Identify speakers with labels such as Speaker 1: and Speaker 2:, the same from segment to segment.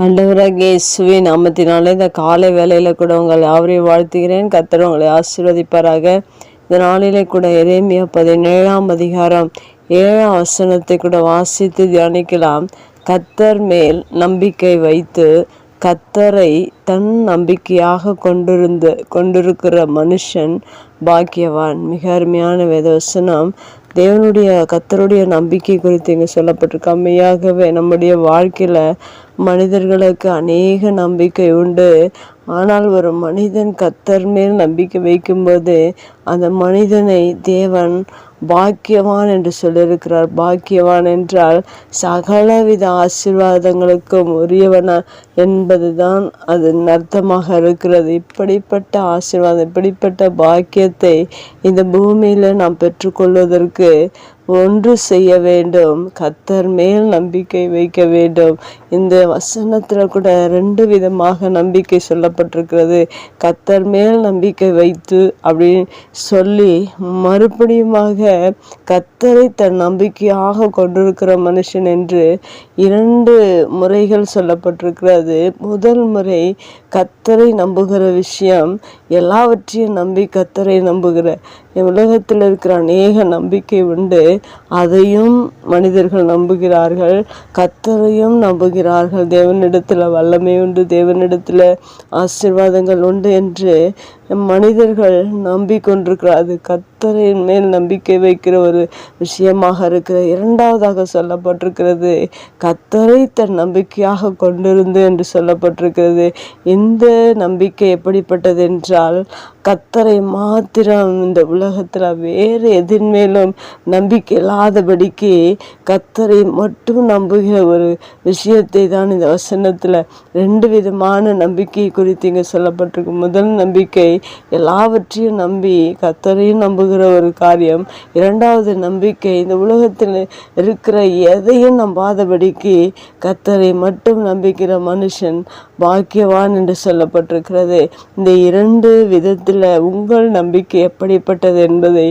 Speaker 1: ஆண்டவராகிய இயேசுவின் நாமத்தினாலே இந்த காலை வேளையில கூட உங்களை யாவரையும் வாழ்த்துகிறேன். கர்த்தர் உங்களை ஆசீர்வதிப்பாராக. இந்த நாளிலே கூட எரேமியா 17ஆம் அதிகாரம் 7ஆம் வசனத்தை கூட வாசித்து தியானிக்கலாம். கர்த்தர் மேல் நம்பிக்கை வைத்து கர்த்தரை தன் நம்பிக்கையாக கொண்டிருக்கிற மனுஷன் பாக்கியவான். மிக அருமையான வேதவசனம். கர்த்தருடைய நம்பிக்கை குறித்து இங்கே சொல்லப்பட்டிருக்கு. மெய்யாகவே நம்முடைய வாழ்க்கையில் மனிதர்களுக்கு அநேக நம்பிக்கை உண்டு. ஆனால் ஒரு மனிதன் கர்த்தர் மேல் நம்பிக்கை வைக்கும்போது அந்த மனிதனை தேவன் பாக்கியவான் என்று சொல்லியிருக்கிறார். பாக்கியவான் என்றால் சகலவித ஆசீர்வாதங்களுக்கும் உரியவன என்பதுதான் அதன் அர்த்தமாக இருக்கிறது. இப்படிப்பட்ட ஆசீர்வாதம், இப்படிப்பட்ட பாக்கியத்தை இந்த பூமியில் நாம் பெற்றுக்கொள்வதற்கு ஒன்று செய்ய வேண்டும், கர்த்தர் மேல் நம்பிக்கை வைக்க வேண்டும். இந்த வசனத்தில் கூட 2 விதமாக நம்பிக்கை சொல்லப்பட்டிருக்கிறது. கர்த்தர் மேல் நம்பிக்கை வைத்து அப்படின்னு சொல்லி மறுபடியுமாக கர்த்தரை தன் நம்பிக்கையாக கொண்டிருக்கிற மனுஷன் என்று 2 முறைகள் சொல்லப்பட்டிருக்கிறது. முதல் முறை கர்த்தரை நம்புகிற விஷயம், எல்லாவற்றையும் நம்பி கர்த்தரை நம்புகிற உலகத்தில் இருக்கிற அநேக நம்பிக்கை உண்டு. அதையும் மனிதர்கள் நம்புகிறார்கள், கர்த்தரையும் நம்புகிறார்கள். தேவனிடத்தில் வல்லமை உண்டு, தேவனிடத்தில் ஆசீர்வாதங்கள் உண்டு என்று மனிதர்கள் நம்பிக்கொண்டிருக்கிறார். அது கர்த்தரின் மேல் நம்பிக்கை வைக்கிற ஒரு விஷயமாக இருக்கிற. 2வதாக சொல்லப்பட்டிருக்கிறது, கர்த்தரை தன் நம்பிக்கையாக கொண்டிருந்து என்று சொல்லப்பட்டிருக்கிறது. இந்த நம்பிக்கை எப்படிப்பட்டது என்றால், கர்த்தரை மாத்திரம் இந்த உலகத்தில் வேறு எதின் மேலும் நம்பிக்கை இல்லாதபடிக்கு கர்த்தரை மட்டும் நம்புகிற ஒரு விஷயத்தை தான் இந்த வசனத்தில் 2 விதமான நம்பிக்கை குறித்து இங்கே சொல்லப்பட்டிருக்கு. முதல் நம்பிக்கை எல்லாவற்றையும் நம்பி கர்த்தரையும் நம்புகிற ஒரு காரியம். 2வது நம்பிக்கை இந்த உலகத்தில் இருக்கிற எதையும் நம்பாதபடிக்கு கர்த்தரை மட்டும் நம்பிக்கிற மனுஷன் பாக்கியவான் என்று சொல்லப்பட்டிருக்கிறது. இந்த 2 விதத்தில் உங்கள் நம்பிக்கை எப்படிப்பட்டது என்பதை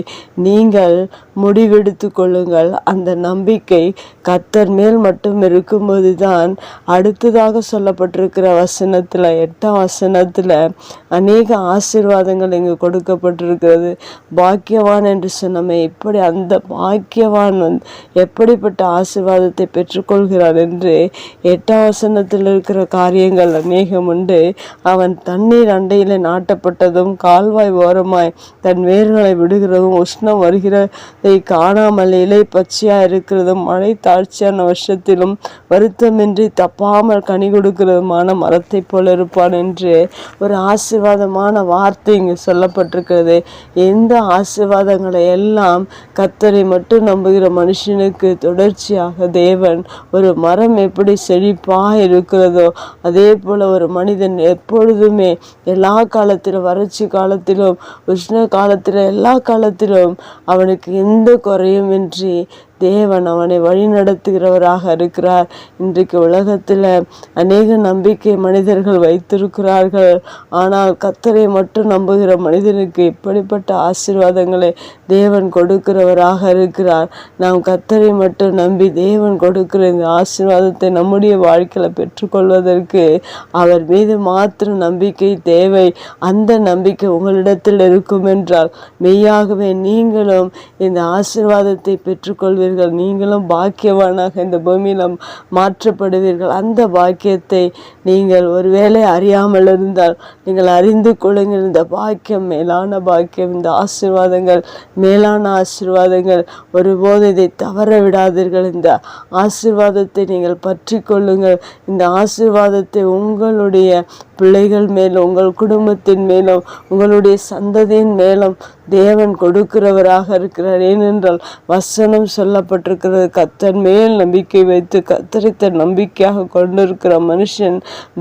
Speaker 1: நீங்கள் முடிவெடுத்து கொள்ளுங்கள். அந்த நம்பிக்கை கர்த்தர் மேல் மட்டும் இருக்கும்போது தான் அடுத்ததாக சொல்லப்பட்டிருக்கிற வசனத்தில் 8ஆம் வசனத்தில் அநேக ஆசீர்வாதங்கள் இங்கு கொடுக்கப்பட்டிருக்கிறது. பாக்கியவான் என்று சொன்னமே, இப்படி அந்த பாக்கியவான் எப்படிப்பட்ட ஆசீர்வாதத்தை பெற்றுக்கொள்கிறார் என்று 8ஆம் வசனத்தில் இருக்கிற காரியங்கள் அநேகம் உண்டு. அவன் தண்ணீர் அண்டையில் நாட்டப்பட்டதும் கால்வாய் ஓரமாய் தன் வேர்களை விடுகிறதும் உஷ்ணம் வருகிறதை காணாமல் இலை பச்சையாக இருக்கிறதும் மழை தாழ்ச்சியான வருஷத்திலும் வருத்தமின்றி தப்பாமல் கனி கொடுக்கிறதுமான மரத்தை போல இருப்பான் என்று ஒரு ஆசீர்வாதமான வார்த்தை இங்கு சொல்லப்பட்டிருக்கிறது. எந்த ஆசீர்வாதங்களை எல்லாம் கர்த்தரை மட்டும் நம்புகிற மனுஷனுக்கு தொடர்ச்சியாக தேவன் ஒரு மரம் எப்படி செழிப்பாக இருக்கிறதோ அதே போல ஒரு மனிதன் எப்பொழுதுமே எல்லா காலத்திலும், வறட்சி காலத்திலும், உஷ்ண காலத்திலும், எல்லா காலத்திலும் அவனுக்கு எந்த குறையும் இன்றி தேவன் அவனை வழி நடத்துகிறவராக இருக்கிறார். இன்றைக்கு உலகத்தில் அநேக நம்பிக்கை மனிதர்கள் வைத்திருக்கிறார்கள். ஆனால் கர்த்தரை மட்டும் நம்புகிற மனிதனுக்கு இப்படிப்பட்ட ஆசீர்வாதங்களை தேவன் கொடுக்கிறவராக இருக்கிறார். நாம் கர்த்தரை மட்டும் நம்பி தேவன் கொடுக்கிற இந்த ஆசீர்வாதத்தை நம்முடைய வாழ்க்கையில் பெற்றுக்கொள்வதற்கு அவர் மீது மாத்திரம் நம்பிக்கை தேவை. அந்த நம்பிக்கை உங்களிடத்தில் இருக்கும் என்றால் மெய்யாகவே நீங்களும் இந்த ஆசீர்வாதத்தை பெற்றுக்கொள்வீர்கள். நீங்களும் பாக்கியவானாக இந்த பூமியில் மாற்றப்படுவீர்கள். அந்த பாக்கியத்தை நீங்கள் ஒருவேளை அறியாமல் இருந்தால் நீங்கள் அறிந்து கொள்ளுங்கள். இந்த பாக்கியம் மேலான பாக்கியம், இந்த ஆசீர்வாதங்கள் மேலான ஆசீர்வாதங்கள். ஒருபோது இதை தவற விடாதீர்கள். இந்த ஆசீர்வாதத்தை நீங்கள் பற்றி கொள்ளுங்கள். இந்த ஆசீர்வாதத்தை உங்களுடைய பிள்ளைகள் மேலும், உங்கள் குடும்பத்தின் மேலும், உங்களுடைய சந்ததியின் மேலும் தேவன் கொடுக்கிறவராக இருக்கிறார். ஏனென்றால் வசனம் சொல்லப்பட்டிருக்கிறது, கர்த்தர் மேல் நம்பிக்கை வைத்து கர்த்தரை தன் நம்பிக்கையாக கொண்டிருக்கிற மனுஷன்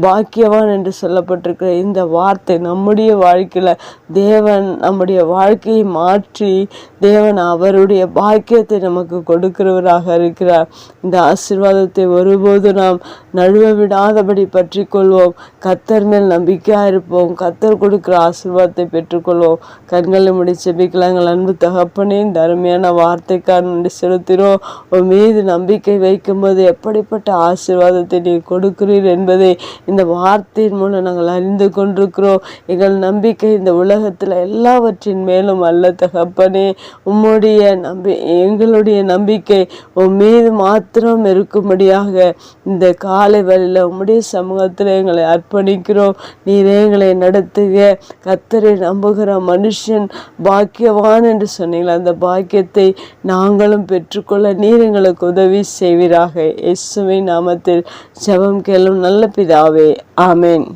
Speaker 1: பாக்கியவான் என்று சொல்லப்பட்டிருக்கிற இந்த வார்த்தை நம்முடைய வாழ்க்கையில் தேவன் நம்முடைய வாழ்க்கையை மாற்றி தேவன் அவருடைய பாக்கியத்தை நமக்கு கொடுக்கிறவராக இருக்கிறார். இந்த ஆசீர்வாதத்தை ஒருபோது நாம் நழுவ விடாதபடி பற்றி கொள்வோம். கர்த்தர் மேல் நம்பிக்கையாக இருப்போம். கர்த்தர் கொடுக்குற ஆசீர்வாதத்தை பெற்றுக்கொள்வோம். கண்களை முடி செபிக்கலாம். எங்கள் அன்பு தகப்பனே, இந்த அருமையான வார்த்தைக்காக நன்றி செலுத்தினோம். உன் மீது நம்பிக்கை வைக்கும்போது எப்படிப்பட்ட ஆசீர்வாதத்தை நீ கொடுக்கிறீர் என்பதை இந்த வார்த்தையின் மூலம் நாங்கள் அறிந்து கொண்டிருக்கிறோம். எங்கள் நம்பிக்கை இந்த உலகத்தில் எல்லாவற்றின் மேலும் அல்ல தகப்பனே. எங்களுடைய நம்பிக்கை உன் மீது மாத்திரம் இருக்கும்படியாக இந்த காலை வேளையில் உம்முடைய சமூகத்தில் எங்களை அர்ப்பணிக்கிறோம். நீரே எங்களை நடத்துக. கர்த்தரை நம்புகிற மனுஷன் பாக்கியவான் என்று சொன்னீங்களா, அந்த பாக்கியத்தை நாங்களும் பெற்றுக்கொள்ள நீர் எங்களுக்கு உதவி செய்வீராக. இயேசுவின் நாமத்தில் ஜெபம் கேளும் நல்ல பிதாவே, ஆமென்.